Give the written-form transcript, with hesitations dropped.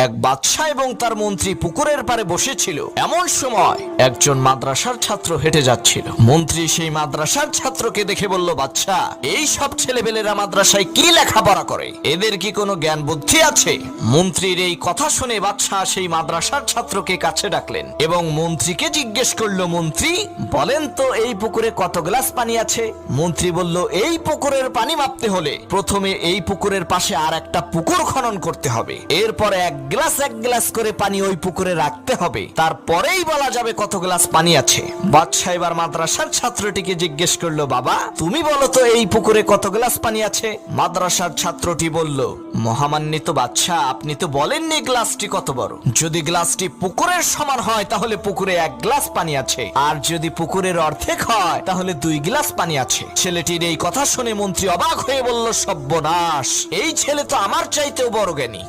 এক বাদশা এবং তার মন্ত্রী পুকুরের পাড়ে বসেছিল। এমন সময় একজন মাদ্রাসার ছাত্র হেঁটে যাচ্ছিল। মন্ত্রী সেই মাদ্রাসার ছাত্রকে দেখে বলল, বাদশা, এই সব ছেলেবেলেরা মাদ্রাসায় কি লেখাপড়া করে? এদের কি কোনো জ্ঞান বুদ্ধি আছে? মন্ত্রীর এই কথা শুনে বাদশা সেই মাদ্রাসার ছাত্রকে কাছে ডাকলেন এবং মন্ত্রীকে জিজ্ঞেস করলো, মন্ত্রী বলেন তো এই পুকুরে কত গ্লাস পানি আছে? মন্ত্রী বলল, এই পুকুরের পানি মাপতে হলে প্রথমে এই পুকুরের পাশে আর একটা পুকুর খনন করতে হবে, এরপরে এক গ্লাস করে পানি ওই পুকুরে রাখতে হবে, তারপরেই বলা যাবে কত গ্লাস পানি আছে। বাদশা এবার মাদ্রাসার ছাত্রটিকে জিজ্ঞেস করলো, বাবা তুমি বলো তো এই পুকুরে কত গ্লাস পানি আছে? মাদ্রাসার ছাত্রটি বলল, মহামান্বিত বাদশা, আপনি তো বলেননি গ্লাসটি কত বড়। যদি গ্লাসটি পুকুরের সমান হয় তাহলে পুকুরে 1 গ্লাস পানি আছে, আর যদি পুকুরের অর্ধেক হয় তাহলে 2 গ্লাস পানি আছে। ছেলেটির এই কথা শুনে মন্ত্রী অবাক হয়ে বলল, সর্বনাশ, এই ছেলে তো আমার চাইতেও বড় জ্ঞানী।